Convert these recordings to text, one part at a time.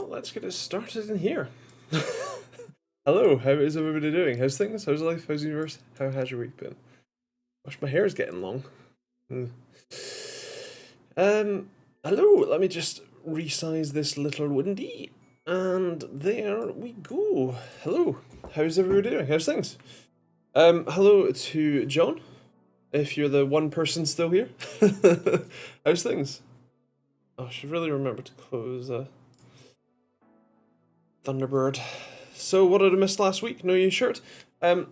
well, let's get it started in here. Hello, how is everybody doing? How's things? How's life? How's the universe? How has your week been? Gosh, my hair is getting long. Hmm. Hello, let me just resize this little windy. And there we go. Hello, how's everybody doing? How's things? Hello to John, if you're the one person still here. How's things? Oh, I should really remember to close Thunderbird. So, what did I miss last week? No You Shirt. I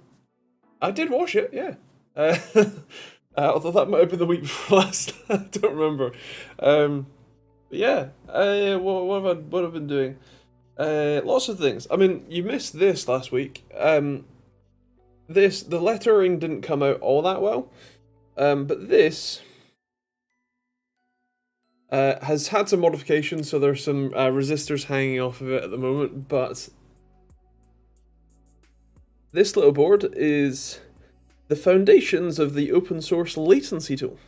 did watch it, yeah. Although that might have been the week before last. I don't remember. But yeah, what have I been doing? Lots of things. I mean, you missed this last week. The lettering didn't come out all that well. But this has had some modifications, so there's some resistors hanging off of it at the moment, but this little board is the foundations of the open source latency tool.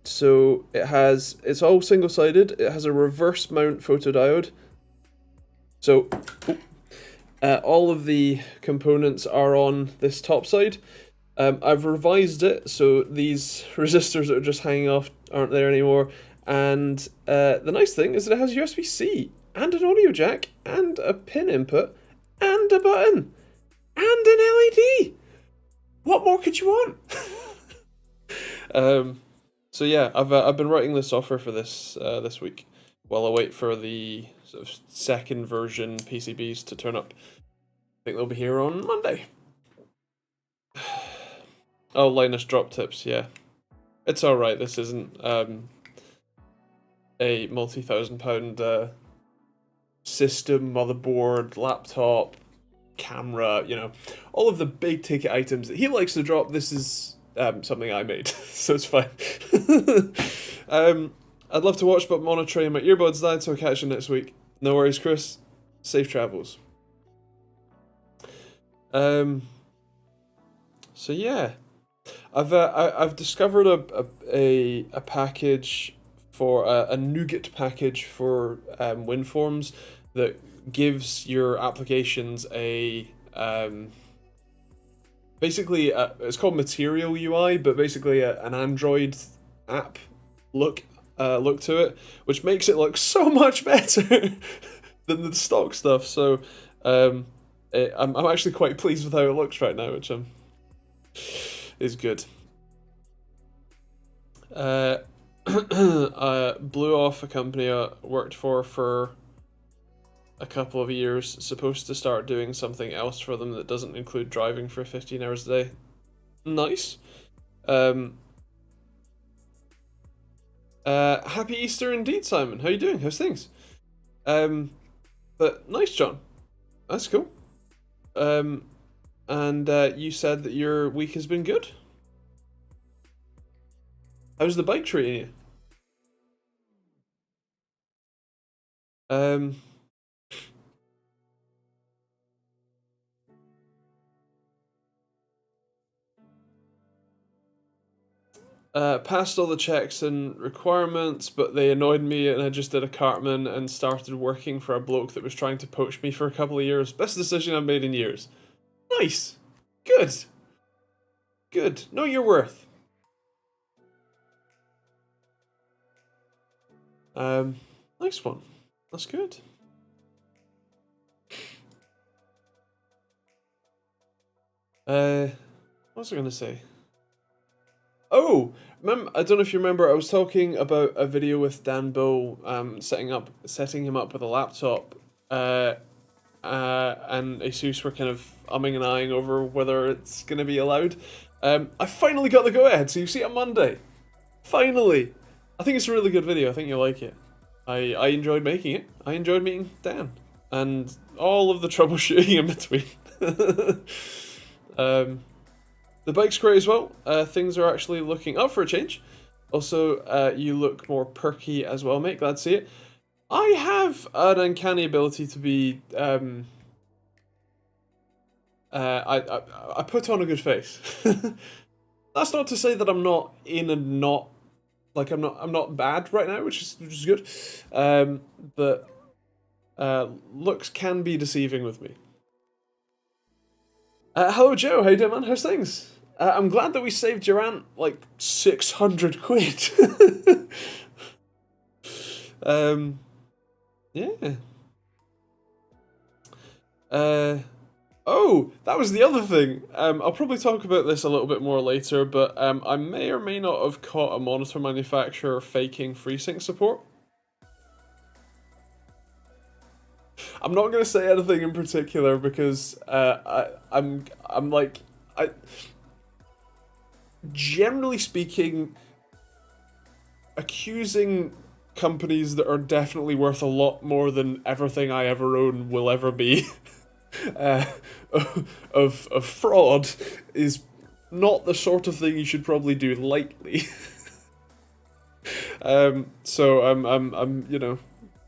So it's all single-sided, it has a reverse mount photodiode, so all of the components are on this top side. I've revised it, so these resistors that are just hanging off aren't there anymore, and the nice thing is that it has USB-C, and an audio jack, and a pin input, and a button, and an LED! What more could you want? So yeah, I've been writing the software for this this week, while I wait for the sort of second version PCBs to turn up. I think they'll be here on Monday. Oh, Linus drop tips, yeah. It's alright, this isn't a multi-thousand-pound system, motherboard, laptop, camera, you know, all of the big ticket items that he likes to drop. This is something I made, so it's fine. I'd love to watch, but monitoring my earbuds died, so I'll catch you next week. No worries, Chris. Safe travels. So yeah. I've discovered a package for a NuGet package for WinForms that gives your applications a basically it's called Material UI, but basically an Android app look to it, which makes it look so much better than the stock stuff. So I'm actually quite pleased with how it looks right now, which is good. I blew off a company I worked for a couple of years, supposed to start doing something else for them that doesn't include driving for 15 hours a day. Nice. Happy Easter indeed, Simon. How you doing? How's things? But nice, John. That's cool. And you said that your week has been good? How's the bike treating you? Passed all the checks and requirements, but they annoyed me, and I just did a Cartman and started working for a bloke that was trying to poach me for a couple of years. Best decision I've made in years. Nice. Good. Good. Know your worth. Nice one. That's good. What was I gonna say? Oh, I don't know if you remember, I was talking about a video with Dan Bull, setting him up with a laptop, and ASUS were kind of umming and ahhing over whether it's going to be allowed. I finally got the go-ahead, so you see it on Monday. Finally! I think it's a really good video, I think you'll like it. I enjoyed making it, I enjoyed meeting Dan, and all of the troubleshooting in between. The bike's great as well. Things are actually looking up for a change. Also, you look more perky as well, mate. Glad to see it. I have an uncanny ability to be. I put on a good face. That's not to say that I'm not in and not like I'm not bad right now, which is good. But looks can be deceiving with me. Hello, Joe. How you doing, man? How's things? I'm glad that we saved your aunt like 600 quid. Yeah. Oh, that was the other thing. I'll probably talk about this a little bit more later, but I may or may not have caught a monitor manufacturer faking FreeSync support. I'm not gonna say anything in particular because I'm like generally speaking, accusing companies that are definitely worth a lot more than everything I ever own will ever be uh, of fraud is not the sort of thing you should probably do lightly. So I'm you know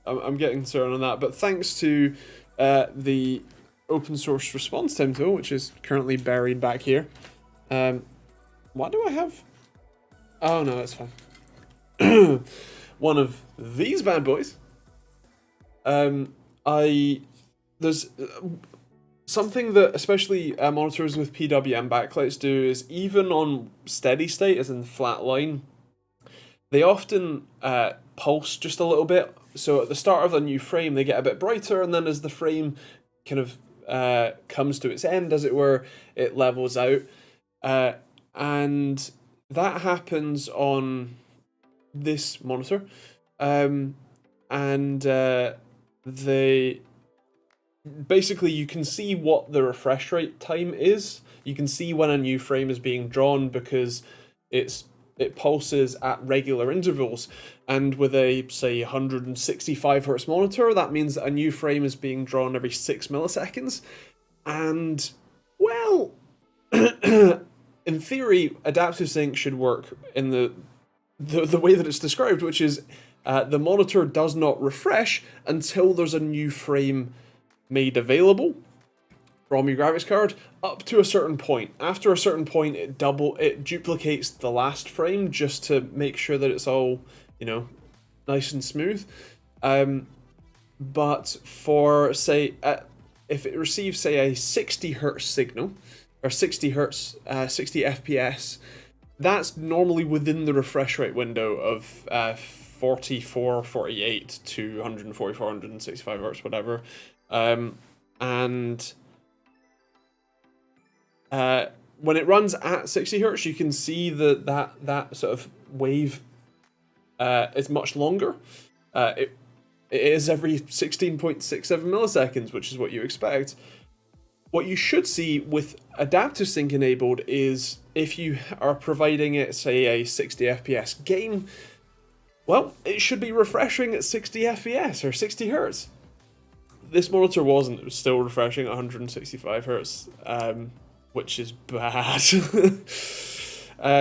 I'm getting concerned on that, but thanks to the open source response time tool, which is currently buried back here. What do I have? Oh no, that's fine. One of these bad boys. There's something that especially monitors with PWM backlights do is even on steady state, as in flat line, they often pulse just a little bit. So at the start of a new frame, they get a bit brighter, and then as the frame kind of comes to its end, as it were, it levels out. And that happens on this monitor. And they basically, you can see what the refresh rate time is. You can see when a new frame is being drawn because it pulses at regular intervals. And with a, say, 165 hertz monitor, that means that a new frame is being drawn every 6 milliseconds. And, well, in theory, adaptive sync should work in the way that it's described, which is the monitor does not refresh until there's a new frame made available from your graphics card up to a certain point. After a certain point, it duplicates the last frame just to make sure that it's all, you know, nice and smooth. But for, say, if it receives, say, a 60 hertz signal, or 60 hertz, 60 FPS, that's normally within the refresh rate window of 44, 48 to 144, 165 hertz, whatever. And when it runs at 60 hertz, you can see that sort of wave is much longer. It is every 16.67 milliseconds, which is what you expect. What you should see with adaptive sync enabled is if you are providing it, say, a 60 FPS game, well, it should be refreshing at 60 FPS or 60 hertz. This monitor wasn't. It was still refreshing at 165 hertz, which is bad.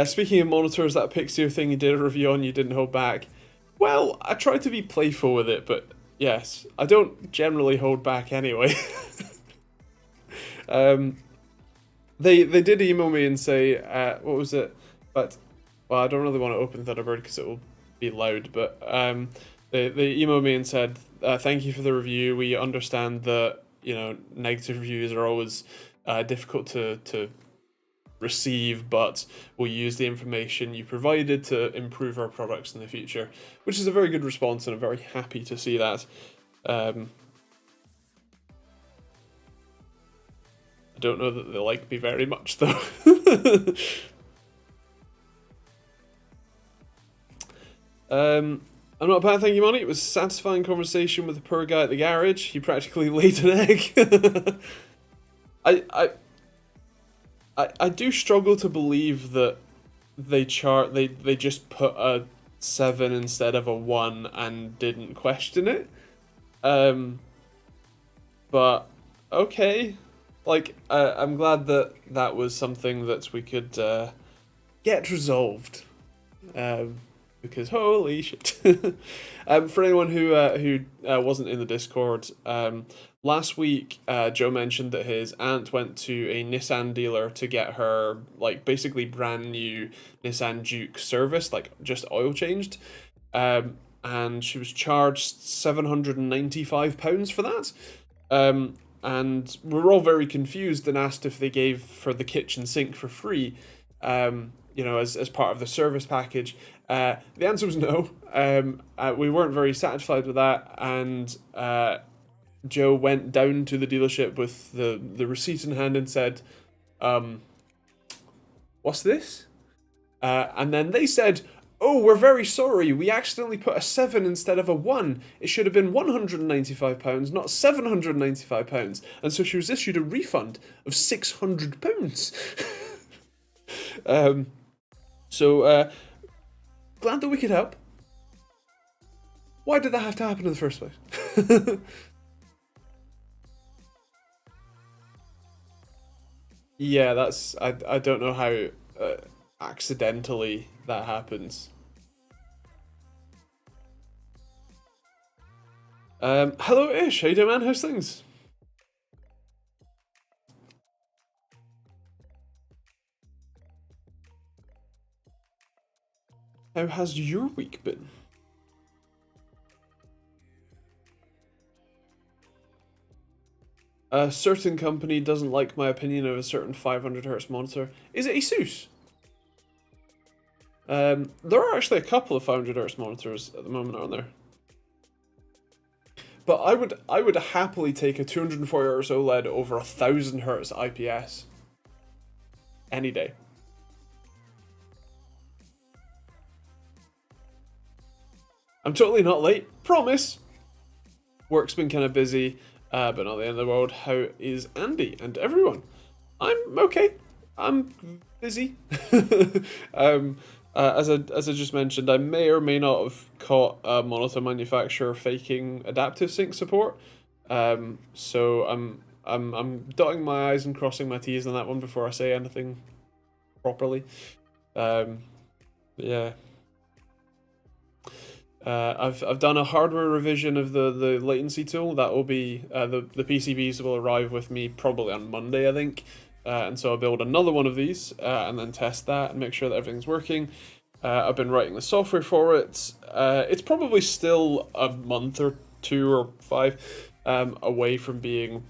Speaking of monitors, that Pixio thing you did a review on, you didn't hold back. Well, I tried to be playful with it, but yes, I don't generally hold back anyway. They did email me and say, what was it? But, well, I don't really want to open Thunderbird because it will be loud, but they emailed me and said, thank you for the review. We understand that, you know, negative reviews are always difficult to receive, but we'll use the information you provided to improve our products in the future, which is a very good response, and I'm very happy to see that. I don't know that they like me very much, though. I'm not a bad, thank you, Money. It was a satisfying conversation with the poor guy at the garage. He practically laid an egg. I do struggle to believe that they just put a 7 instead of a 1 and didn't question it. But okay, like I'm glad that was something that we could get resolved. because holy shit. For anyone who wasn't in the Discord, last week Joe mentioned that his aunt went to a Nissan dealer to get her like basically brand new Nissan Juke serviced, like just oil changed, and she was charged £795 for that. And we were all very confused and asked if they gave her the kitchen sink for free, as part of the service package. The answer was no. We weren't very satisfied with that, and Joe went down to the dealership with the receipt in hand and said, "What's this?" And then they said, "Oh, we're very sorry. We accidentally put a 7 instead of a 1. It should have been £195, not £795. And so she was issued a refund of £600. Glad that we could help. Why did that have to happen in the first place? Yeah, that's... I don't know how accidentally that happens. Hello Ish, how you doing, man? How's things? How has your week been? A certain company doesn't like my opinion of a certain 500Hz monitor. Is it ASUS? There are actually a couple of 500Hz monitors at the moment, aren't there? But I would happily take a 240Hz OLED over 1000Hz IPS. Any day. I'm totally not late, promise. Work's been kind of busy, but not the end of the world. How is Andy and everyone? I'm okay. I'm busy. As I just mentioned, I may or may not have caught a monitor manufacturer faking adaptive sync support. So I'm dotting my I's and crossing my T's on that one before I say anything properly. Yeah. I've done a hardware revision of the latency tool. That will be the PCBs will arrive with me probably on Monday, I think. And so I'll build another one of these and then test that and make sure that everything's working. I've been writing the software for it. It's probably still a month or 2 or 5 away from being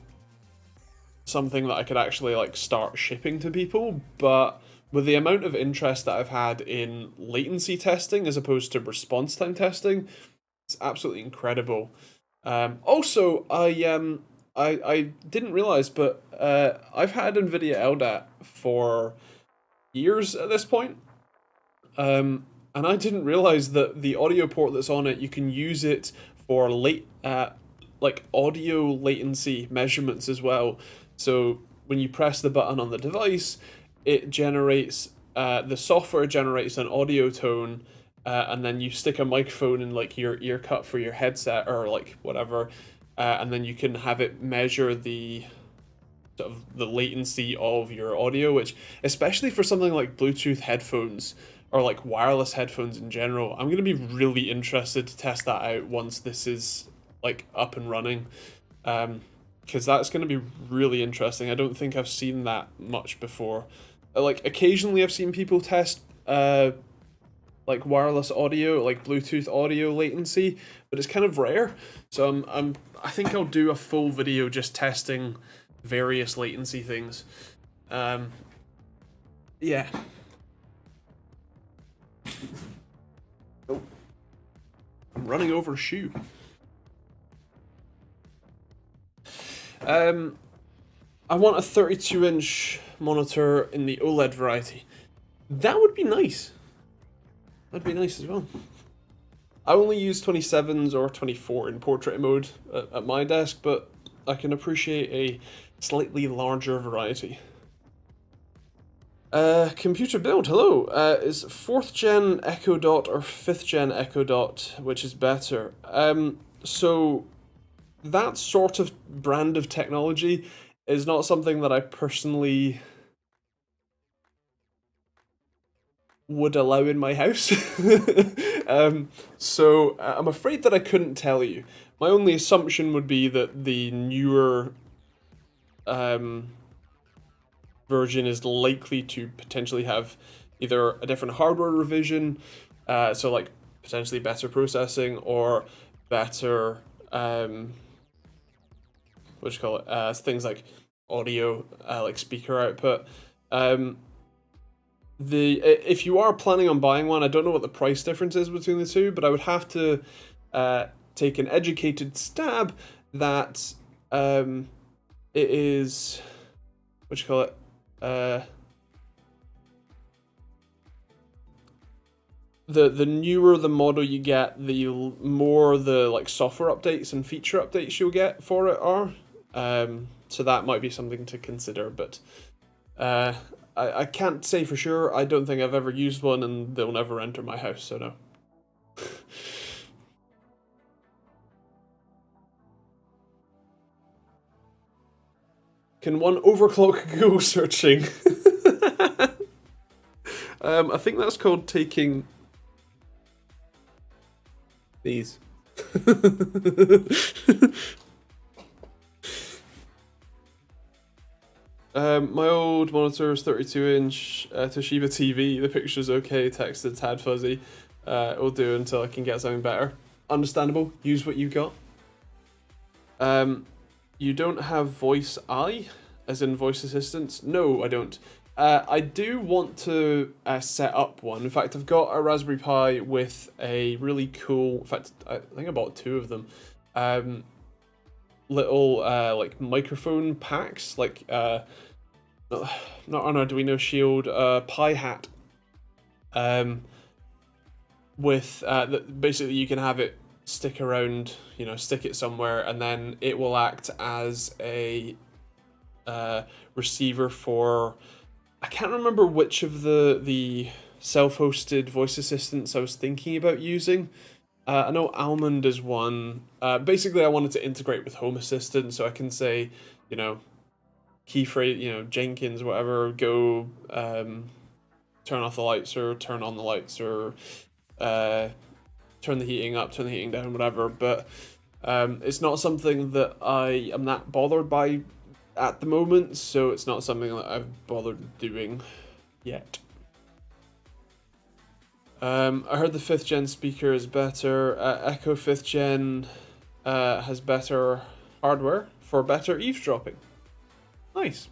something that I could actually like start shipping to people, but with the amount of interest that I've had in latency testing as opposed to response time testing, it's absolutely incredible. Also, I didn't realize, but I've had NVIDIA LDAT for years at this point. And I didn't realize that the audio port that's on it, you can use it for like audio latency measurements as well. So when you press the button on the device, it generates, the software generates an audio tone, and then you stick a microphone in like your ear cut for your headset or like whatever, and then you can have it measure the sort of the latency of your audio, which especially for something like Bluetooth headphones or like wireless headphones in general, I'm going to be really interested to test that out once this is like up and running, because that's going to be really interesting. I don't think I've seen that much before. Like occasionally I've seen people test like wireless audio, like Bluetooth audio latency, but it's kind of rare. So I think I'll do a full video just testing various latency things. Yeah. Oh. I'm running over a shoe. I want a 32-inch monitor in the OLED variety. That would be nice. That'd be nice as well. I only use 27s or 24 in portrait mode at my desk, but I can appreciate a slightly larger variety. Computer build, hello. Is 4th gen Echo Dot or 5th gen Echo Dot, which is better? So that sort of brand of technology is not something that I personally would allow in my house. So I'm afraid that I couldn't tell you. My only assumption would be that the newer version is likely to potentially have either a different hardware revision, so like potentially better processing or better what do you call it? Things like audio, like speaker output. If you are planning on buying one, I don't know what the price difference is between the two, but I would have to take an educated stab that it is, what do you call it? The newer the model you get, the more the like software updates and feature updates you'll get for it are. So that might be something to consider, but I can't say for sure. I don't think I've ever used one, and they'll never enter my house, so no. Can one overclock Google searching? I think that's called taking these. My old monitor is 32-inch Toshiba TV. The picture's okay, text is tad fuzzy. It'll do until I can get something better. Understandable, use what you got. You don't have voice I, as in voice assistants? No, I don't. I do want to set up one. In fact, I've got a Raspberry Pi with a really cool, in fact, I think I bought 2 of them, little like microphone packs, like not on Arduino Shield, Pi Hat, with basically you can have it stick around, you know, stick it somewhere, and then it will act as a receiver for, I can't remember which of the self-hosted voice assistants I was thinking about using. I know Almond is one. Basically, I wanted to integrate with Home Assistant, so I can say, you know, key phrase, you know, Jenkins, whatever, go turn off the lights or turn on the lights or turn the heating up, turn the heating down, whatever. But it's not something that I am that bothered by at the moment, so it's not something that I've bothered doing yet. I heard the 5th gen speaker is better. Echo 5th gen has better hardware for better eavesdropping. Nice.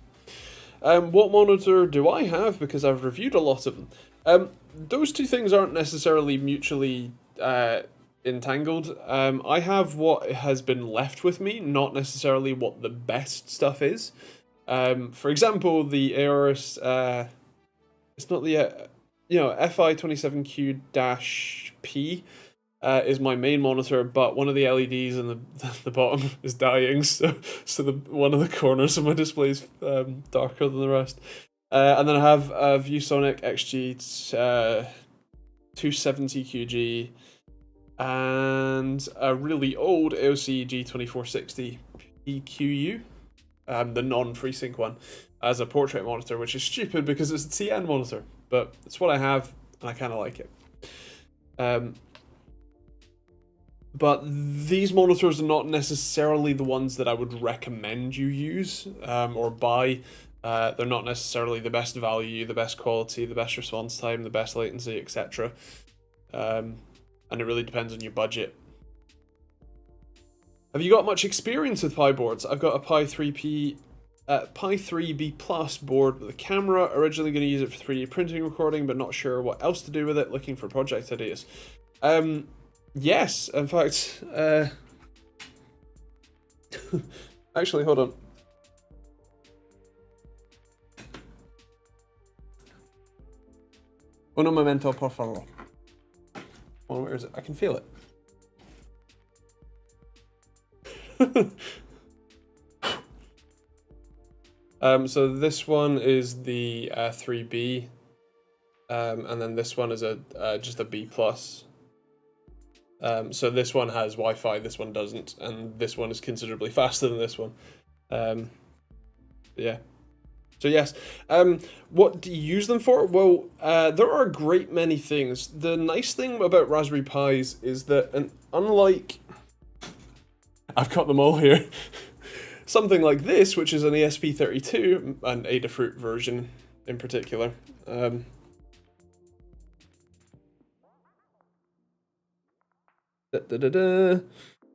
What monitor do I have? Because I've reviewed a lot of them. Those two things aren't necessarily mutually entangled. I have what has been left with me, not necessarily what the best stuff is. For example, the Aorus, it's not the, FI27Q-P is my main monitor, but one of the LEDs in the bottom is dying, so one of the corners of my display is darker than the rest. And then I have a ViewSonic XG 270QG and a really old AOC G2460 PQU, the non-FreeSync one, as a portrait monitor, which is stupid because it's a TN monitor, but it's what I have and I kind of like it. But these monitors are not necessarily the ones that I would recommend you use or buy. They're not necessarily the best value, the best quality, the best response time, the best latency, etc. And it really depends on your budget. Have you got much experience with Pi boards? I've got a Pi 3B Plus board with a camera. Originally going to use it for 3D printing recording, but not sure what else to do with it. Looking for project ideas. Yes, in fact, actually, hold on. Un momento, por favor. Oh, where is it? I can feel it. So this one is the 3B, and then this one is just a B+. So this one has Wi-Fi, this one doesn't, and this one is considerably faster than this one. Yeah. So yes, what do you use them for? Well, there are a great many things. The nice thing about Raspberry Pis is that, and unlike, I've got them all here, something like this, which is an ESP32, an Adafruit version in particular.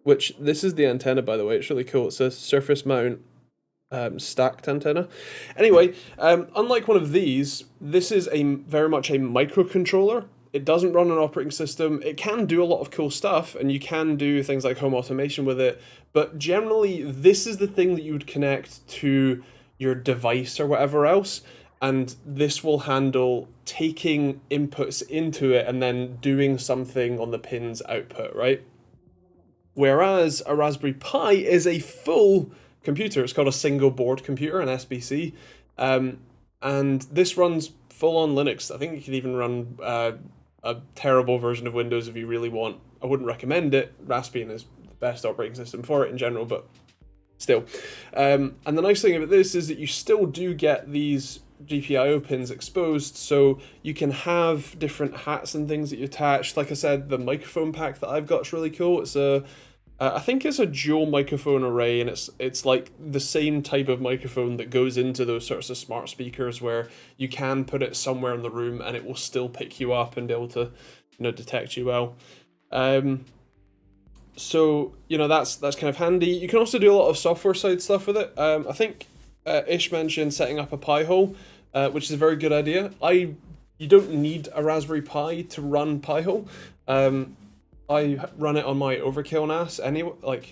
Which, this is the antenna, by the way. It's really cool. It's a surface mount stacked antenna. Anyway, unlike one of these, this is very much a microcontroller. It doesn't run an operating system. It can do a lot of cool stuff, and you can do things like home automation with it, but generally this is the thing that you would connect to your device or whatever else, and this will handle taking inputs into it and then doing something on the pin's output, right? Whereas a Raspberry Pi is a full computer. It's called a single board computer, an SBC, and this runs full on Linux. I think you could even run a terrible version of Windows if you really want. I wouldn't recommend it. Raspbian is the best operating system for it in general, but still. And the nice thing about this is that you still do get these GPIO pins exposed, so you can have different hats and things that you attach. Like I said, the microphone pack that I've got is really cool. It's I think it's a dual microphone array, and it's like the same type of microphone that goes into those sorts of smart speakers where you can put it somewhere in the room and it will still pick you up and be able to, detect you well. So, that's kind of handy. You can also do a lot of software side stuff with it. I think Ish mentioned setting up a Pi-hole, which is a very good idea. You don't need a Raspberry Pi to run Pi-hole. I run it on my Overkill NAS anyway,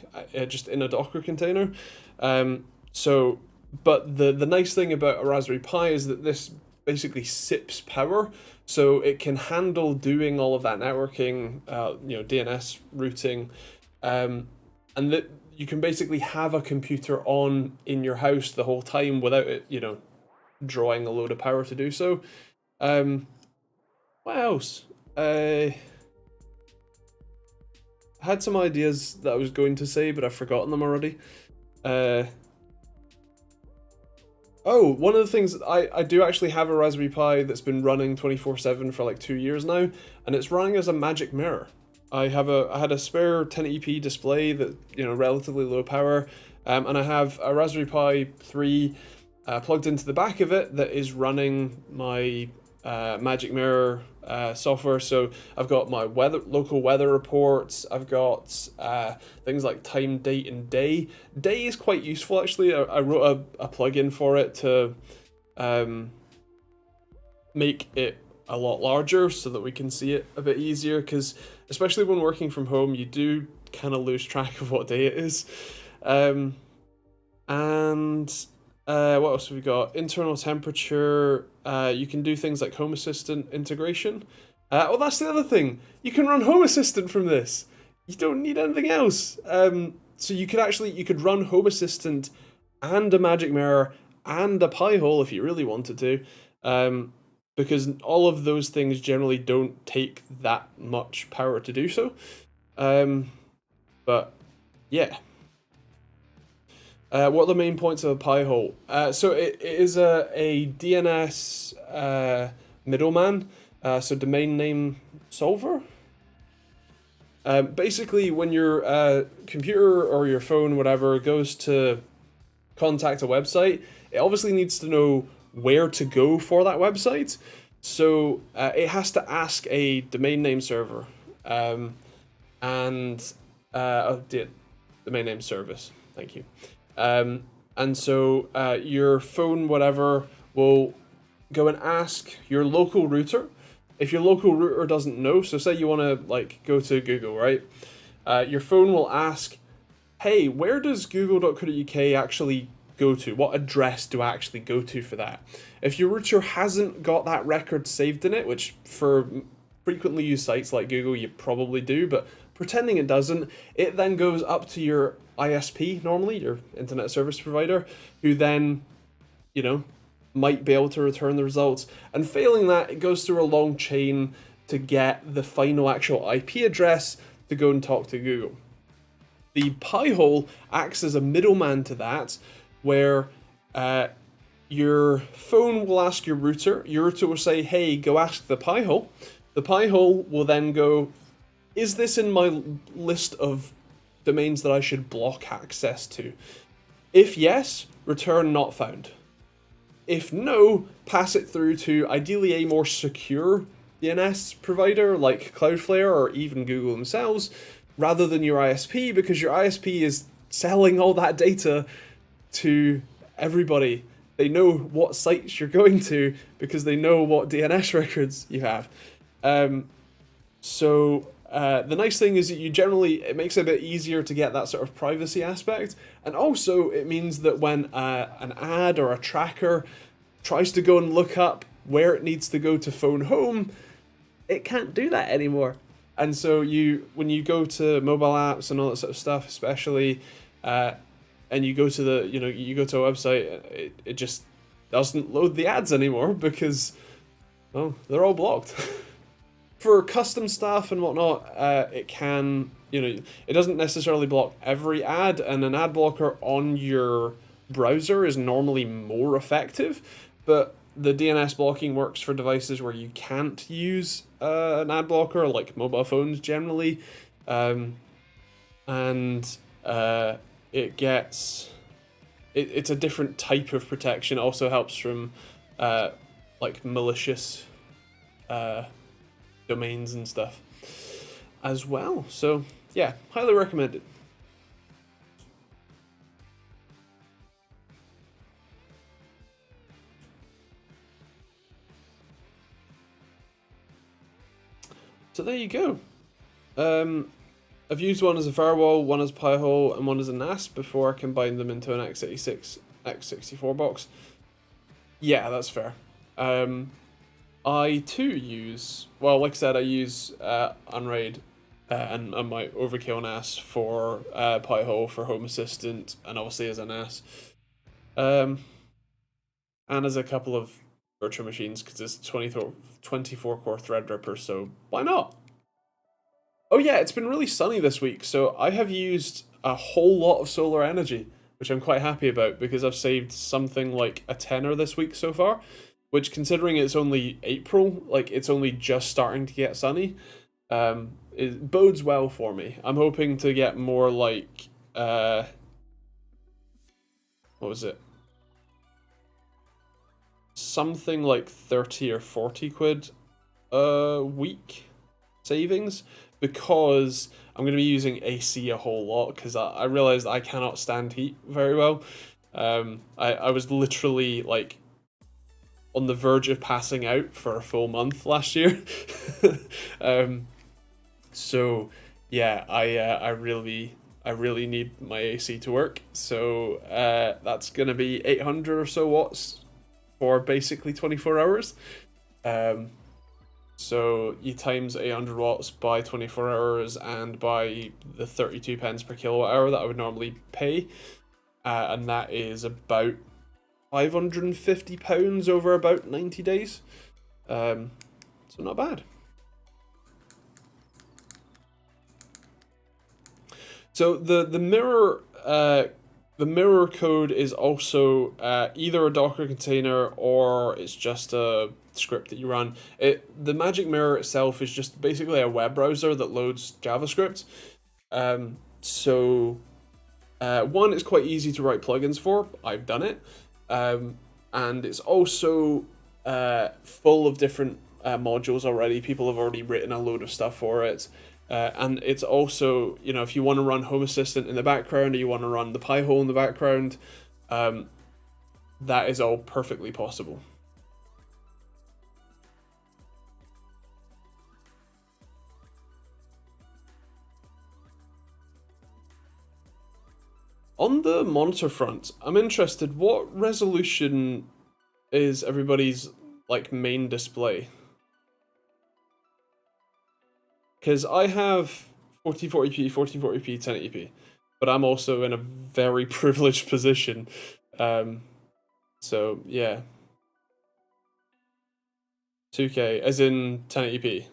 just in a Docker container. But the nice thing about a Raspberry Pi is that this basically sips power, so it can handle doing all of that networking, DNS routing, and that you can basically have a computer on in your house the whole time without it, drawing a load of power to do so. What else? I had some ideas that I was going to say, but I've forgotten them already. One of the things, I do actually have a Raspberry Pi that's been running 24/7 for like 2 years now, and it's running as a magic mirror. I had a spare 1080p display that, relatively low power, and I have a Raspberry Pi 3 plugged into the back of it that is running my Magic Mirror software. So I've got my local weather reports. I've got things like time, date, and day. Day is quite useful actually. I wrote a plugin for it to make it a lot larger so that we can see it a bit easier, because especially when working from home, you do kind of lose track of what day it is. And what else have we got? Internal temperature. You can do things like Home Assistant integration. That's the other thing. You can run Home Assistant from this. You don't need anything else. So you could run Home Assistant and a Magic Mirror and a Pi-hole if you really wanted to. Because all of those things generally don't take that much power to do so. But yeah. What are the main points of a Pi-hole? So it is a DNS middleman, so domain name solver. Basically, when your computer or your phone, whatever, goes to contact a website, it obviously needs to know where to go for that website. So it has to ask a domain name server domain name service. Thank you. And so your phone, whatever, will go and ask your local router. If your local router doesn't know, so say you want to go to Google, right? Your phone will ask, hey, where does google.co.uk actually go to? What address do I actually go to for that? If your router hasn't got that record saved in it, which for frequently used sites like Google you probably do, but pretending it doesn't, it then goes up to your ISP, normally your internet service provider, who then, might be able to return the results. And failing that, it goes through a long chain to get the final actual IP address to go and talk to Google. The Pi-hole acts as a middleman to that, where your phone will ask your router. Your router will say, "Hey, go ask the Pi-hole." The Pi-hole will then go, "Is this in my list of domains that I should block access to?" If yes, return not found. If no, pass it through to ideally a more secure DNS provider like Cloudflare or even Google themselves, rather than your ISP, because your ISP is selling all that data to everybody. They know what sites you're going to because they know what DNS records you have. The nice thing is that it makes it a bit easier to get that sort of privacy aspect, and also it means that when an ad or a tracker tries to go and look up where it needs to go to phone home, it can't do that anymore. And so when you go to mobile apps and all that sort of stuff, especially, and you go to you go to a website, it just doesn't load the ads anymore because, well, they're all blocked. For custom stuff and whatnot, it can, it doesn't necessarily block every ad, and an ad blocker on your browser is normally more effective, but the DNS blocking works for devices where you can't use an ad blocker, like mobile phones generally, and it's a different type of protection. It also helps from like malicious domains and stuff as well. So yeah, highly recommended. So there you go. I've used one as a firewall, one as a Pi-hole, and one as a NAS before I combined them into an x86, x64 box. Yeah, that's fair. I too use, well, like I said, I use Unraid and my Overkill NAS for Pi-hole for Home Assistant, and obviously as a NAS. And as a couple of virtual machines, because it's 24 core Threadripper, so why not? Oh yeah, it's been really sunny this week, so I have used a whole lot of solar energy, which I'm quite happy about because I've saved something like a tenner this week so far, which, considering it's only April, like it's only just starting to get sunny, it bodes well for me. I'm hoping to get more like, what was it? Something like 30 or 40 quid a week savings, because I'm going to be using AC a whole lot, because I realized I cannot stand heat very well. I was literally like on the verge of passing out for a full month last year. So yeah, I really need my AC to work. So that's gonna be 800 or so watts for basically 24 hours. So you times 800 watts by 24 hours and by the 32 pence per kilowatt hour that I would normally pay, and that is about £550 over about 90 days. So not bad. So the mirror code is also either a Docker container or it's just a script that you run. The Magic Mirror itself is just basically a web browser that loads JavaScript. One, it's quite easy to write plugins for. I've done it, and it's also full of different modules already. People have already written a load of stuff for it. And it's also, if you want to run Home Assistant in the background or you want to run the Pi-hole in the background, that is all perfectly possible. On the monitor front, I'm interested, what resolution is everybody's like main display? Because I have 1440p, 1440p, 1080p, but I'm also in a very privileged position. So yeah, 2K as in 1080p.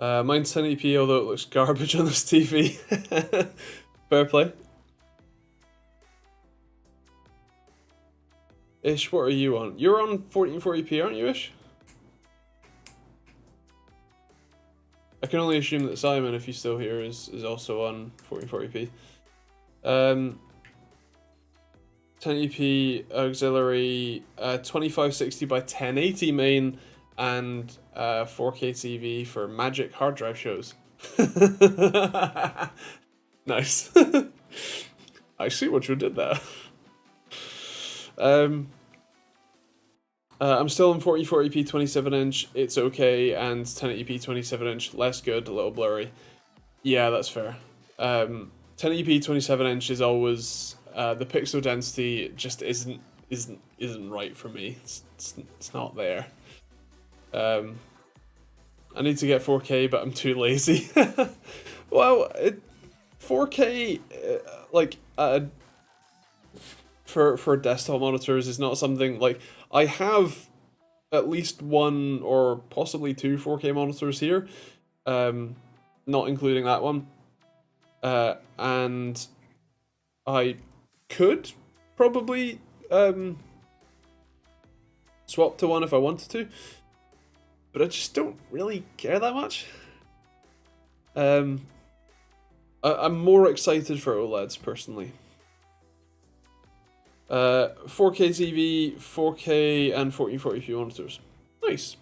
Mine's 1080p, although it looks garbage on this TV. Fair play. Ish, what are you on? You're on 1440p, aren't you, Ish? I can only assume that Simon, if he's still here, is also on 1440p. 1080p auxiliary, 2560 by 1080 main, and 4K TV for magic hard drive shows. Nice. I see what you did there. I'm still on 1440p 27-inch, it's okay, and 1080p 27-inch, less good, a little blurry. Yeah, that's fair. 1080p 27-inch is always the pixel density just isn't right for me. It's not there. I need to get 4K, but I'm too lazy. Well, 4K like for desktop monitors is not something like I have at least one or possibly two 4K monitors here, not including that one, and I could probably swap to one if I wanted to, but I just don't really care that much. I'm more excited for OLEDs personally. 4K TV, 4K, and 1440p monitors. Nice.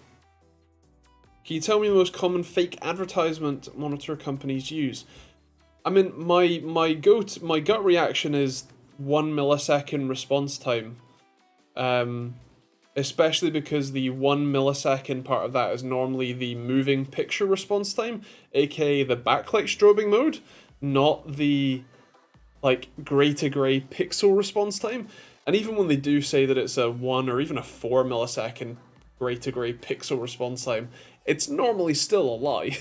Can you tell me the most common fake advertisement monitor companies use? I mean, my gut reaction is 1 millisecond response time. Especially because the 1 millisecond part of that is normally the moving picture response time, aka the backlight strobing mode, not the like gray to gray pixel response time. And even when they do say that it's a 1 or even a 4 millisecond gray to gray pixel response time, it's normally still a lie.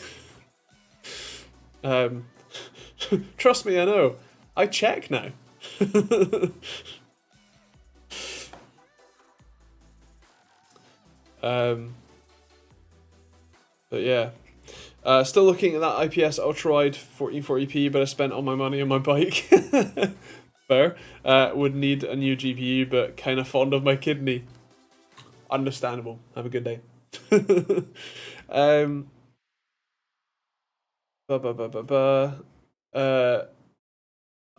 Trust me, I know. I check now. But yeah. Still looking at that IPS ultra-wide 1440p, but I spent all my money on my bike. Fair. Would need a new GPU, but kind of fond of my kidney. Understandable. Have a good day.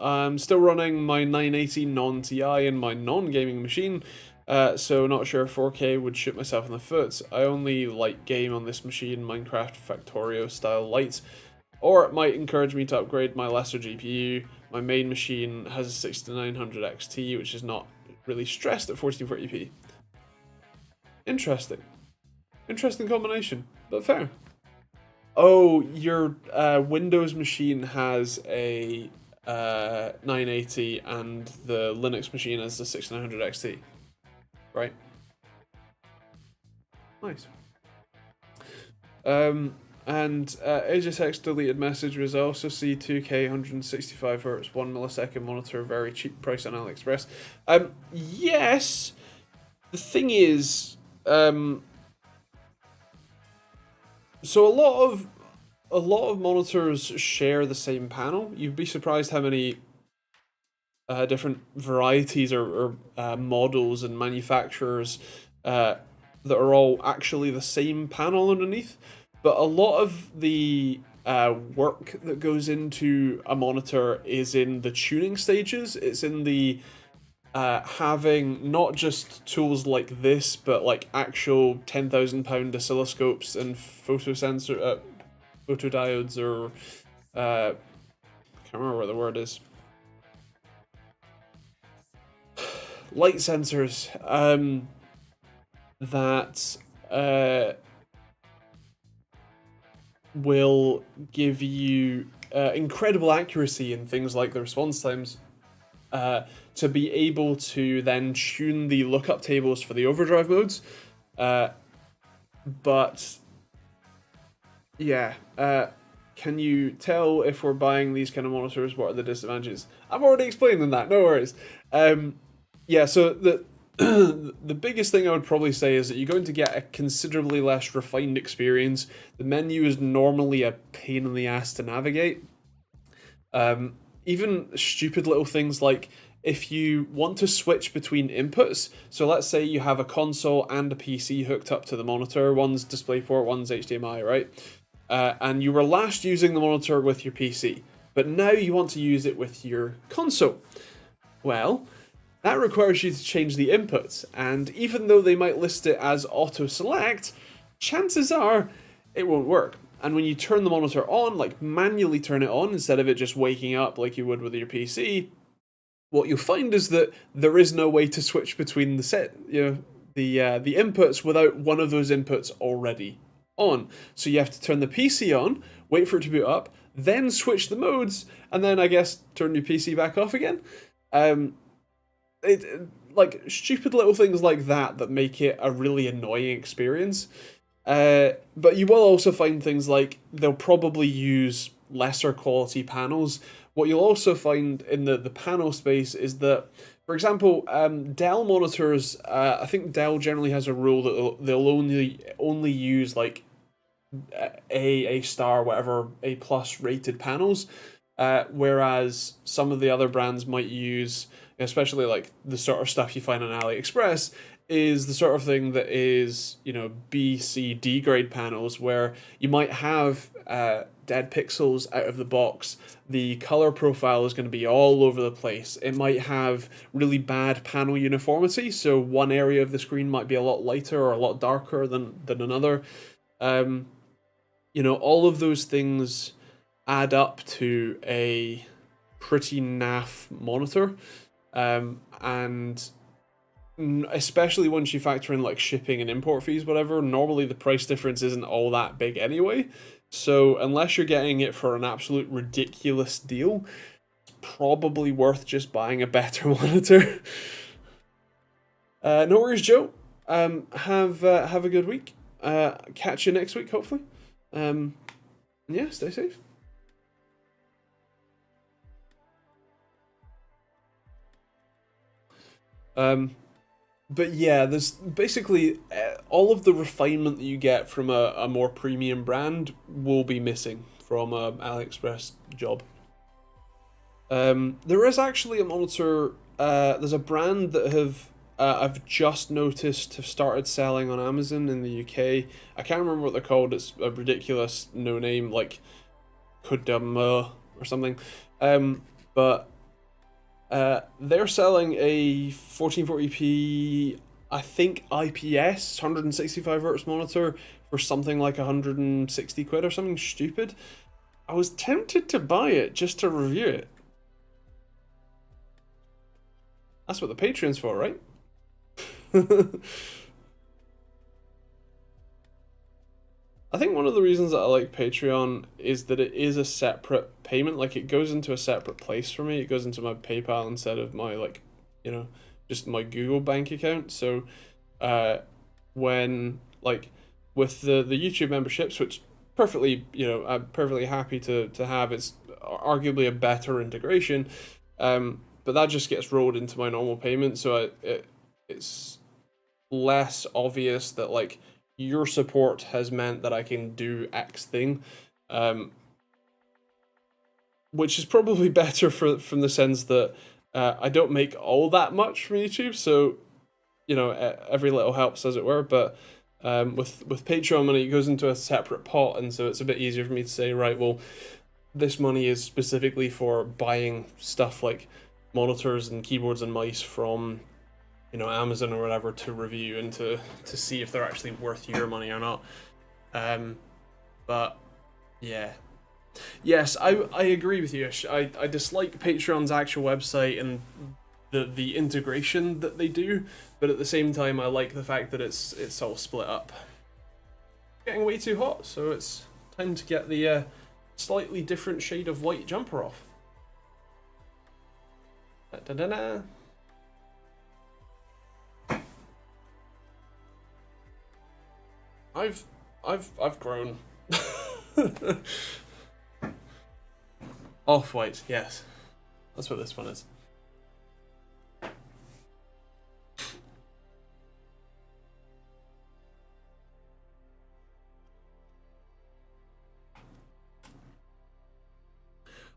I'm still running my 980 non-TI in my non-gaming machine, so not sure if 4K would shoot myself in the foot. I only like game on this machine, Minecraft Factorio style light, or it might encourage me to upgrade my lesser GPU. My main machine has a 6900 XT, which is not really stressed at 1440p. Interesting. Interesting combination, but fair. Oh, your Windows machine has a 980 and the Linux machine has the 6900 XT, right? Nice. And AJSX deleted message was also see 2K 165 Hz 1 millisecond monitor, very cheap price on AliExpress. Yes. The thing is, so a lot of monitors share the same panel. You'd be surprised how many different varieties or models and manufacturers that are all actually the same panel underneath. But a lot of the work that goes into a monitor is in the tuning stages. It's in the having not just tools like this, but like actual £10,000 oscilloscopes and photodiodes, or I can't remember what the word is. Light sensors that will give you incredible accuracy in things like the response times, to be able to then tune the lookup tables for the overdrive modes. But yeah, can you tell if we're buying these kind of monitors, what are the disadvantages? I've already explained them that, no worries. Yeah, so the biggest thing I would probably say is that you're going to get a considerably less refined experience. The menu is normally a pain in the ass to navigate. Even stupid little things like if you want to switch between inputs, so let's say you have a console and a PC hooked up to the monitor, one's DisplayPort, one's HDMI, right? And you were last using the monitor with your PC, but now you want to use it with your console. Well, that requires you to change the inputs, and even though they might list it as auto-select, chances are it won't work. And when you turn the monitor on, like manually turn it on instead of it just waking up like you would with your PC, what you'll find is that there is no way to switch between the inputs without one of those inputs already on. So you have to turn the PC on, wait for it to boot up, then switch the modes, and then I guess turn your PC back off again. Like stupid little things like that make it a really annoying experience. But you will also find things like they'll probably use lesser quality panels. What you'll also find in the panel space is that, for example, Dell monitors, I think Dell generally has a rule that they'll only use like A star, whatever, A plus rated panels, whereas some of the other brands might use, especially like the sort of stuff you find on AliExpress, is the sort of thing that is, B, C, D grade panels where you might have dead pixels out of the box. The color profile is going to be all over the place. It might have really bad panel uniformity, so one area of the screen might be a lot lighter or a lot darker than another. All of those things add up to a pretty naff monitor. And especially once you factor in like shipping and import fees, whatever, normally the price difference isn't all that big anyway. So unless you're getting it for an absolute ridiculous deal, it's probably worth just buying a better monitor. No worries, Joe. Have a good week. Catch you next week, hopefully. Yeah, stay safe. But yeah, there's basically all of the refinement that you get from a more premium brand will be missing from a AliExpress job. There is actually a monitor, there's a brand that I've just noticed have started selling on Amazon in the UK. I can't remember what they're called, it's a ridiculous no-name, like Kodama or something. But they're selling a 1440p, I think IPS 165 Hz monitor for something like 160 quid or something stupid. I was tempted to buy it just to review it. That's what the Patreon's for, right? I think one of the reasons that I like Patreon is that it is a separate payment. Like, it goes into a separate place for me. It goes into my PayPal instead of my, like, just my Google bank account. So, when, like, with the YouTube memberships, which perfectly, I'm perfectly happy to have, it's arguably a better integration, but that just gets rolled into my normal payment. So it's less obvious that, like, your support has meant that I can do X thing, which is probably better from the sense that I don't make all that much from YouTube, so every little helps, as it were. But with Patreon money, it goes into a separate pot, and so it's a bit easier for me to say, right, well, this money is specifically for buying stuff like monitors and keyboards and mice from Amazon or whatever to review and to see if they're actually worth your money or not. But yeah, yes, I agree with you. I dislike Patreon's actual website and the integration that they do, but at the same time I like the fact that it's all split up. Getting way too hot, so it's time to get the slightly different shade of white jumper off. Da-da-da-da. I've grown. Off-white, yes. That's what this one is.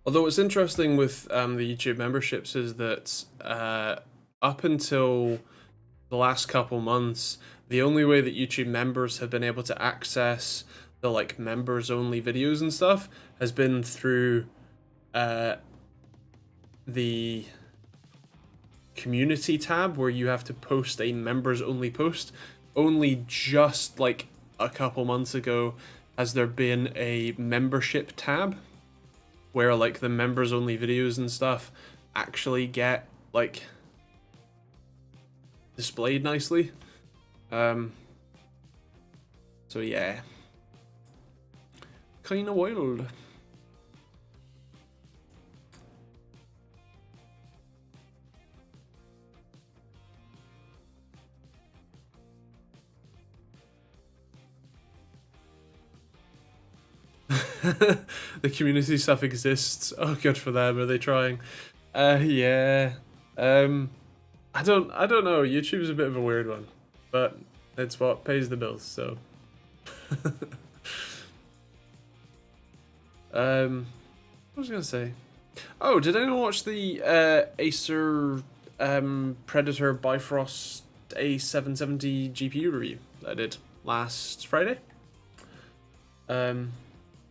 Although what's interesting with the YouTube memberships is that up until the last couple months, the only way that YouTube members have been able to access the like members only videos and stuff has been through the community tab, where you have to post a members only post. Only just like a couple months ago has there been a membership tab where like the members only videos and stuff actually get like displayed nicely. So yeah, kind of wild. The community stuff exists. Oh, good for them. Are they trying? Yeah. I don't know. YouTube's a bit of a weird one, but it's what pays the bills. So. What was I gonna say? Oh, did anyone watch the Acer Predator Bifrost A770 GPU review that I did last Friday?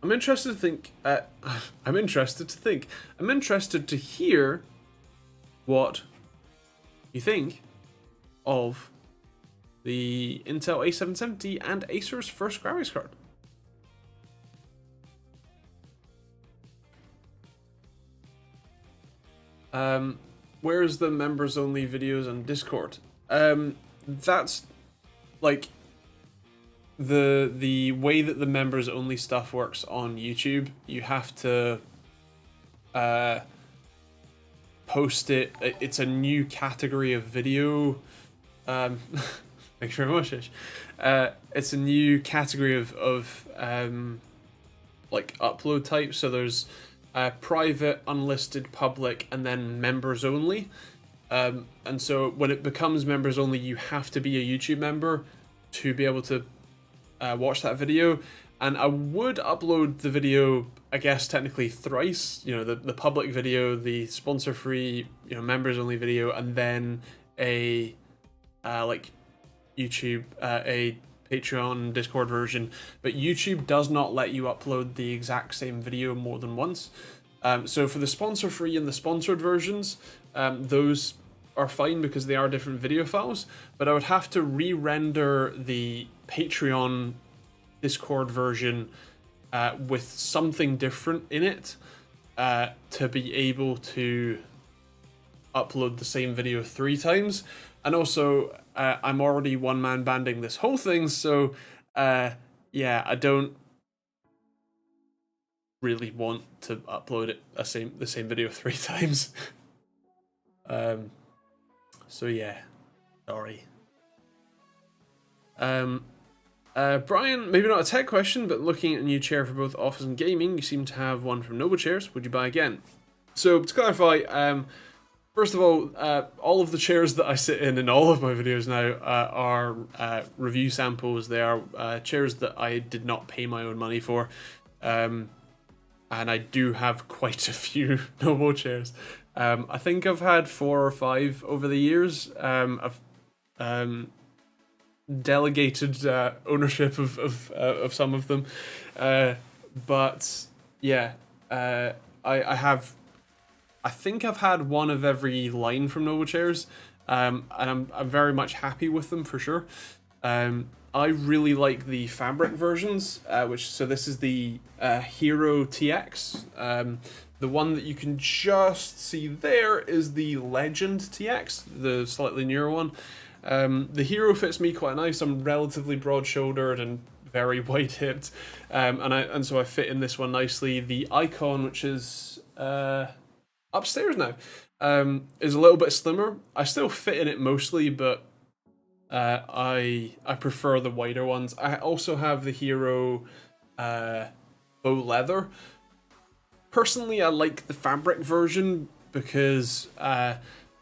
I'm interested to think. I'm interested to hear what you think of the Intel A770 and Acer's first graphics card. Where's the members only videos on Discord? That's like the way that the members only stuff works on YouTube. You have to post it. It's a new category of video. Thank you very much, Ish. It's a new category of like upload type. So there's private, unlisted, public, and then members only. And so when it becomes members only, you have to be a YouTube member to be able to watch that video. And I would upload the video, I guess, technically thrice. You know, the public video, the sponsor-free, you know, members-only video, and then a like YouTube, a Patreon, Discord version. But YouTube does not let you upload the exact same video more than once. So for the sponsor-free and the sponsored versions, those are fine because they are different video files. But I would have to re-render the Patreon Discord version with something different in it to be able to upload the same video 3 times. And also, I'm already one-man banding this whole thing, so yeah, I don't really want to upload it the same video 3 times. So yeah, sorry. Brian, maybe not a tech question, but looking at a new chair for both office and gaming, you seem to have one from Noble Chairs. Would you buy again? So to clarify, first of all of the chairs that I sit in all of my videos now are review samples. They are chairs that I did not pay my own money for, and I do have quite a few Noble chairs. I think I've had 4 or 5 over the years. I've delegated ownership of some of them, but yeah, I think I've had one of every line from Noble Chairs, and I'm very much happy with them for sure. I really like the fabric versions, so this is the Hero TX. The one that you can just see there is the Legend TX, the slightly newer one. The Hero fits me quite nice. I'm relatively broad-shouldered and very wide-hipped, and so I fit in this one nicely. The Icon, which is upstairs now, is a little bit slimmer. I still fit in it mostly, but I prefer the wider ones. I also have the Hero faux leather. Personally, I like the fabric version because faux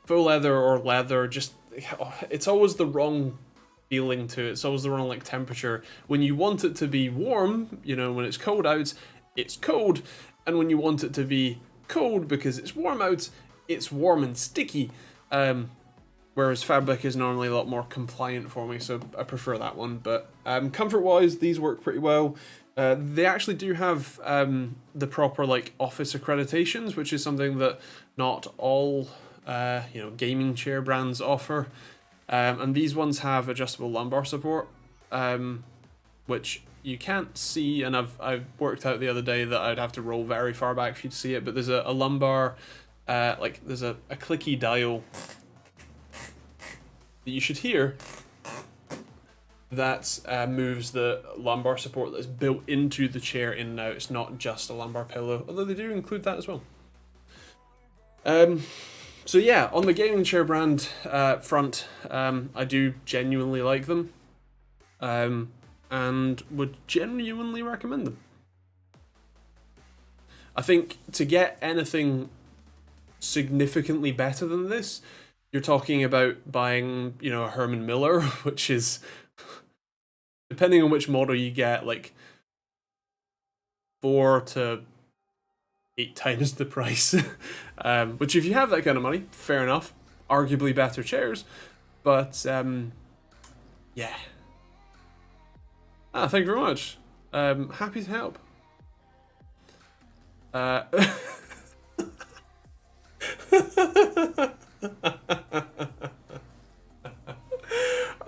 leather or leather just, it's always the wrong feeling to it. It's always the wrong like temperature. When you want it to be warm, you know, when it's cold out, it's cold, and when you want it to be cold, because it's warm out, it's warm and sticky. Whereas fabric is normally a lot more compliant for me, so I prefer that one. But comfort-wise, these work pretty well. They actually do have the proper like office accreditations, which is something that not all gaming chair brands offer. And these ones have adjustable lumbar support, which you can't see. And I've worked out the other day that I'd have to roll very far back for you to see it. But there's a lumbar, there's a clicky dial that you should hear that moves the lumbar support that's built into the chair in and out. It's not just a lumbar pillow, although they do include that as well. So yeah, on the gaming chair brand front, I do genuinely like them, and would genuinely recommend them. I think to get anything significantly better than this, you're talking about buying, a Herman Miller, which is, depending on which model you get, like 4 to 8 times the price. Which, if you have that kind of money, fair enough. Arguably better chairs, but yeah. Thank you very much. Happy to help.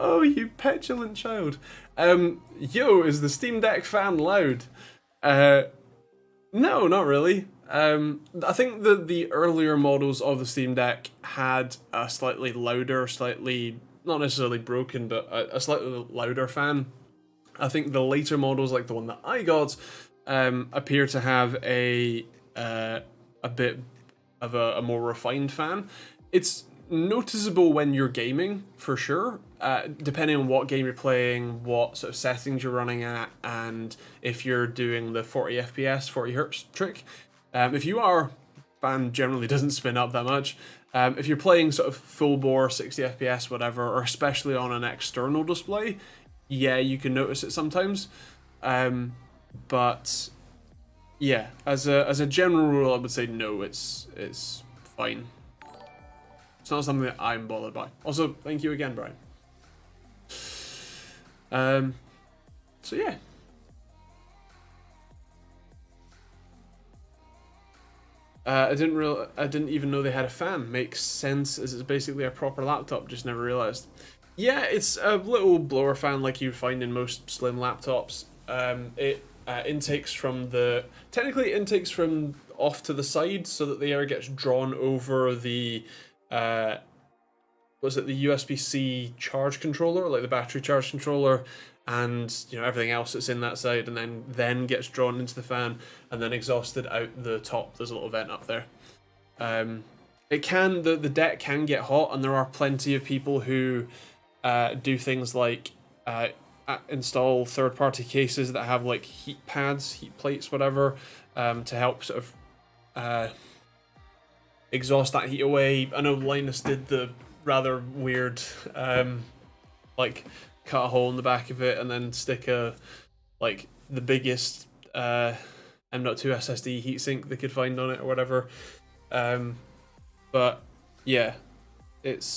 Oh, you petulant child. Yo, is the Steam Deck fan loud? No, not really. I think the earlier models of the Steam Deck had a slightly louder, slightly, not necessarily broken, but a slightly louder fan. I think the later models, like the one that I got, appear to have a bit of a more refined fan. It's noticeable when you're gaming, for sure, depending on what game you're playing, what sort of settings you're running at, and if you're doing the 40 FPS, 40 hertz trick. If you are, fan generally doesn't spin up that much. If you're playing sort of full bore 60 FPS, whatever, or especially on an external display, yeah, you can notice it sometimes. But yeah, as a general rule, I would say no, it's fine. It's not something that I'm bothered by. Also, thank you again, Brian. So yeah. I didn't even know they had a fan. Makes sense, as it's basically a proper laptop. Just never realized. Yeah, it's a little blower fan like you find in most slim laptops. It intakes from technically it intakes from off to the side so that the air gets drawn over the was it the USB-C charge controller, like the battery charge controller, and everything else that's in that side, and then gets drawn into the fan and then exhausted out the top. There's a little vent up there. The deck can get hot, and there are plenty of people who do things like install third-party cases that have like heat pads, heat plates, whatever, to help sort of exhaust that heat away. I know Linus did the rather weird like cut a hole in the back of it and then stick the biggest M.2 SSD heatsink they could find on it or whatever. But yeah, it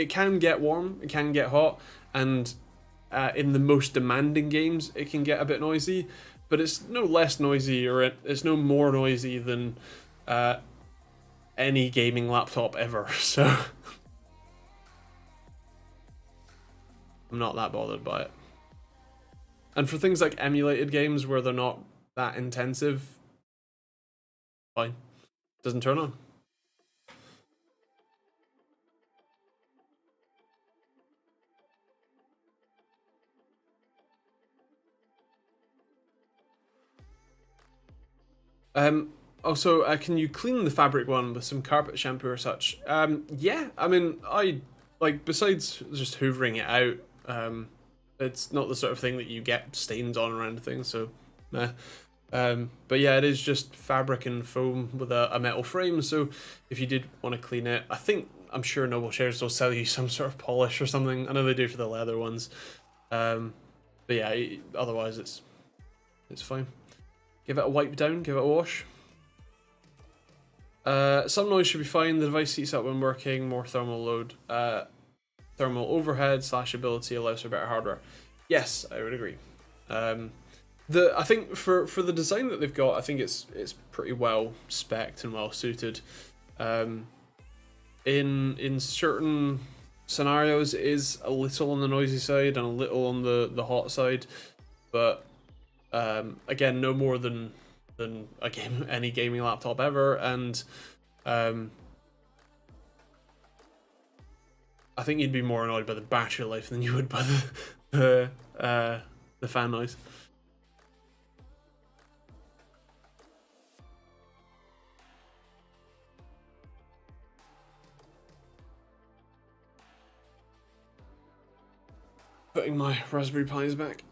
can get warm, it can get hot, and in the most demanding games it can get a bit noisy, but it's no less noisy, or it's no more noisy than any gaming laptop ever, so I'm not that bothered by it. And for things like emulated games where they're not that intensive, fine. Doesn't turn on. Also, can you clean the fabric one with some carpet shampoo or such? Yeah, I mean, besides just hoovering it out, it's not the sort of thing that you get stains on or anything, so meh. But yeah, it is just fabric and foam with a metal frame, so if you did want to clean it, I'm sure Noble Chairs will sell you some sort of polish or something. I know they do for the leather ones. But yeah, otherwise it's fine. Give it a wipe down, give it a wash. Some noise should be fine. The device heats up when working. More thermal load. Thermal overhead / ability allows for better hardware. Yes, I would agree. I think for the design that they've got, I think it's pretty well spec'd and well suited. In certain scenarios, it is a little on the noisy side and a little on the hot side, but again, no more than any gaming laptop ever, and I think you'd be more annoyed by the battery life than you would by the fan noise. Putting my Raspberry Pis back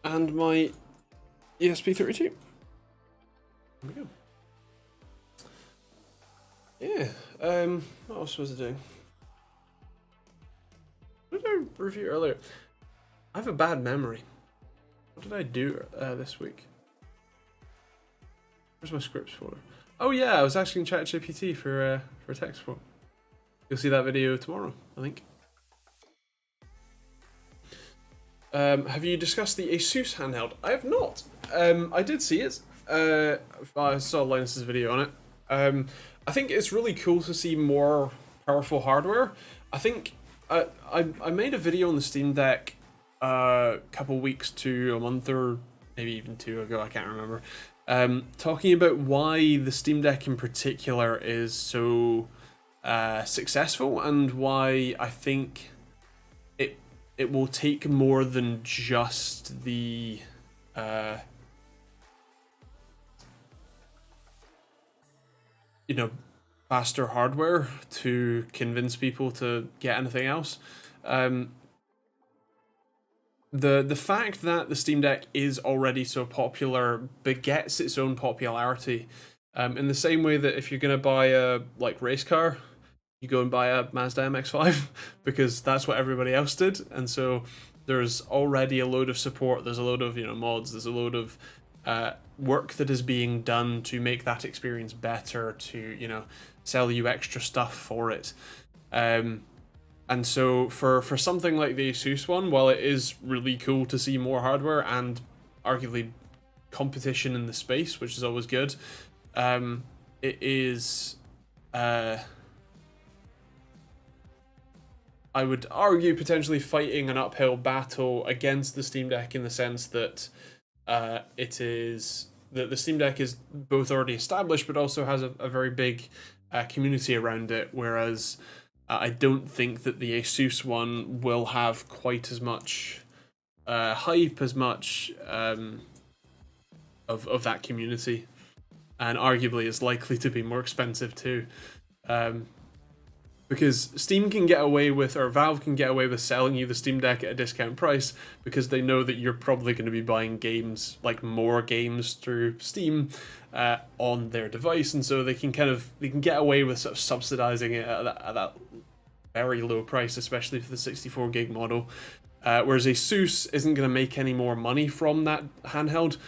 and my ESP32. There we go. Yeah. What else was I doing? What did I review earlier? I have a bad memory. What did I do this week? Where's my scripts folder? Oh yeah, I was asking ChatGPT for text support. You'll see that video tomorrow, I think. Have you discussed the Asus handheld? I have not. I did see it. I saw Linus's video on it. I think it's really cool to see more powerful hardware. I think I made a video on the Steam Deck a couple weeks to a month or maybe even 2 ago, I can't remember, talking about why the Steam Deck in particular is so successful and why I think it will take more than just the faster hardware to convince people to get anything else. The fact that the Steam Deck is already so popular begets its own popularity. In the same way that if you're gonna buy a race car, you go and buy a Mazda MX-5 because that's what everybody else did, and so there's already a load of support. There's a load of mods. There's a load of work that is being done to make that experience better, to sell you extra stuff for it. And so for something like the Asus one, while it is really cool to see more hardware and arguably competition in the space, which is always good, it is I would argue potentially fighting an uphill battle against the Steam Deck in the sense that the Steam Deck is both already established but also has a very big community around it, whereas I don't think that the Asus one will have quite as much hype, as much of that community, and arguably is likely to be more expensive too. Because Steam can get away with, or Valve can get away with selling you the Steam Deck at a discount price because they know that you're probably going to be buying games, more games through Steam on their device, and so they can get away with sort of subsidizing it at that very low price, especially for the 64 gig model. Whereas Asus isn't going to make any more money from that handheld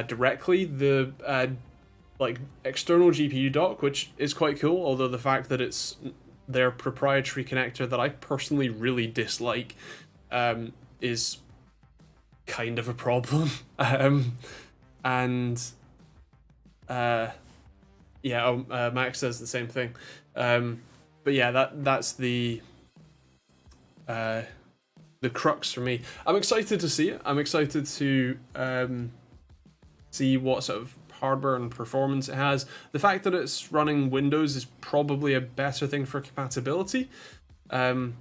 directly. The external GPU dock, which is quite cool, although the fact that it's their proprietary connector that I personally really dislike is kind of a problem. Max says the same thing. But yeah, that's the crux for me. I'm excited to see it. I'm excited to see what sort of hardware and performance it has. The fact that it's running Windows is probably a better thing for compatibility. But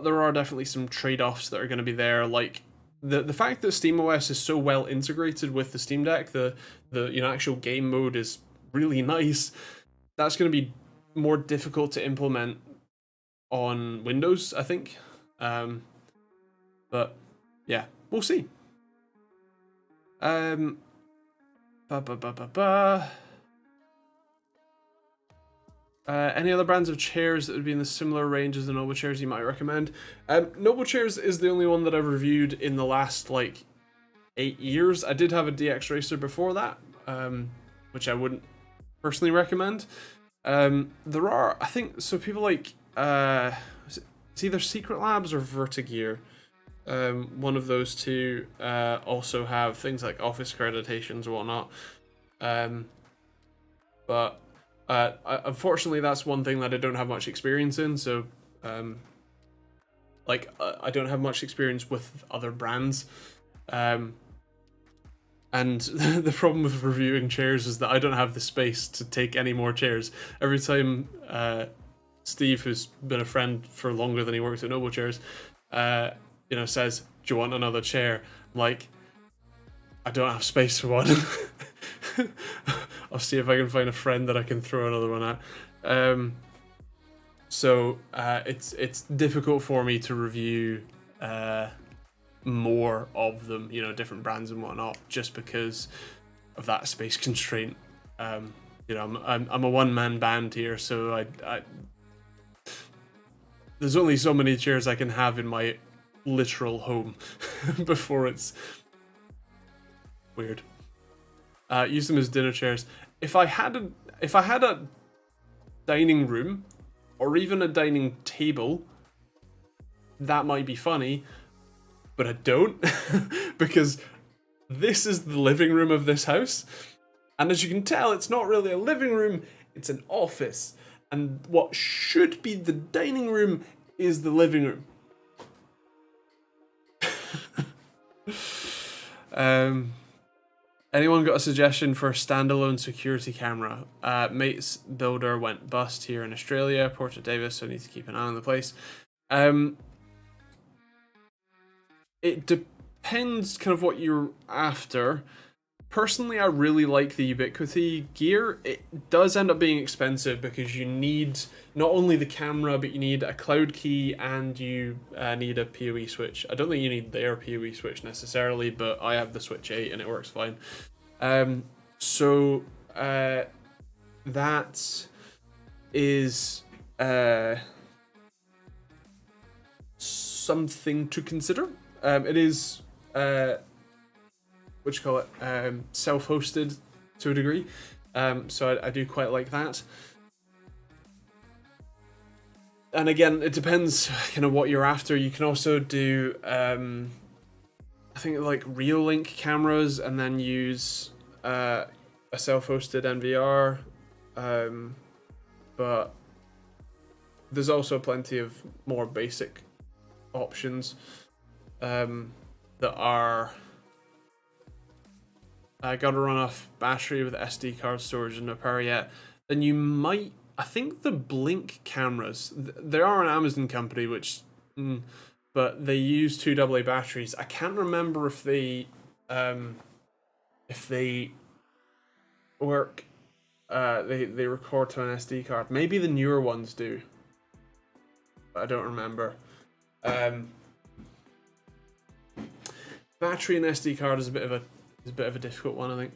there are definitely some trade-offs that are going to be there, like the fact that SteamOS is so well integrated with the Steam Deck, the actual game mode is really nice. That's going to be more difficult to implement on Windows, I think. But yeah, we'll see. Any other brands of chairs that would be in the similar range as the Noble chairs you might recommend? Noble chairs is the only one that I've reviewed in the last 8 8 years. I did have a DX Racer before that, which I wouldn't personally recommend. There are, I think, so people like, it's either Secret Labs or Vertigear. One of those two also have things like office accreditations and whatnot. But unfortunately, that's one thing that I don't have much experience in. So, I don't have much experience with other brands. And the problem with reviewing chairs is that I don't have the space to take any more chairs. Every time Steve, who's been a friend for longer than he works at Noble Chairs, says, "Do you want another chair?" I'm like, I don't have space for one. I'll see if I can find a friend that I can throw another one at. So it's difficult for me to review more of them, different brands and whatnot, just because of that space constraint. I'm a one-man band here, so I there's only so many chairs I can have in my literal home before it's weird. Use them as dinner chairs. If I had a dining room or even a dining table, that might be funny, but I don't because this is the living room of this house, and as you can tell, it's not really a living room, it's an office, and what should be the dining room is the living room. Anyone got a suggestion for a standalone security camera? Mate's builder went bust here in Australia, Port Davis, so I need to keep an eye on the place. It depends kind of what you're after. Personally, I really like the Ubiquiti gear. It does end up being expensive because you need not only the camera, but you need a cloud key and you need a PoE switch. I don't think you need their PoE switch necessarily, but I have the Switch 8 and it works fine. So that is something to consider. It is self-hosted to a degree, so I do quite like that. And again, it depends kind of what you're after. You can also do I think like Reolink cameras and then use a self-hosted NVR, but there's also plenty of more basic options that are gotta run off battery with SD card storage and no power yet. Then you might, I think the Blink cameras, they are an Amazon company, but they use 2 AA batteries. I can't remember if they work. They record to an SD card. Maybe the newer ones do, but I don't remember. Battery and SD card is a bit of a difficult one, I think.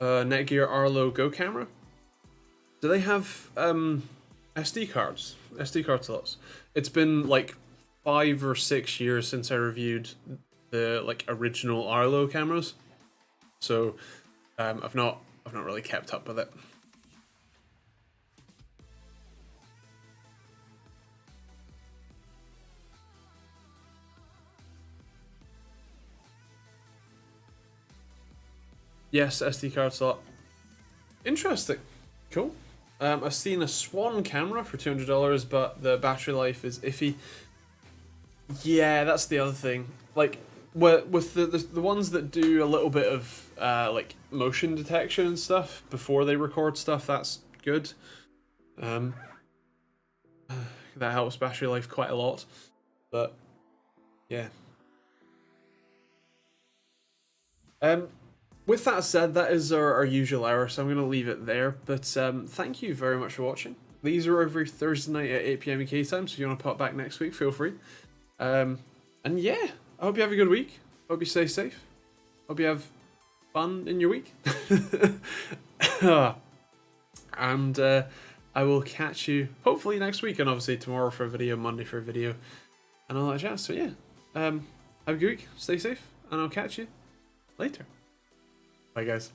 Netgear Arlo Go camera. Do they have SD cards? SD card slots. It's been like 5 or 6 years since I reviewed the original Arlo cameras, so I've not really kept up with it. Yes, SD card slot. Interesting. Cool. I've seen a Swan camera for $200, but the battery life is iffy. Yeah, that's the other thing. Like, with the ones that do a little bit of motion detection and stuff before they record stuff, that's good. That helps battery life quite a lot. But yeah. With that said, that is our usual hour, so I'm going to leave it there. But thank you very much for watching. These are every Thursday night at 8 PM UK time, so if you want to pop back next week, feel free. And yeah, I hope you have a good week. Hope you stay safe. Hope you have fun in your week. And I will catch you hopefully next week, and obviously tomorrow for a video, Monday for a video, and all that jazz. So yeah, have a good week, stay safe, and I'll catch you later. Bye guys.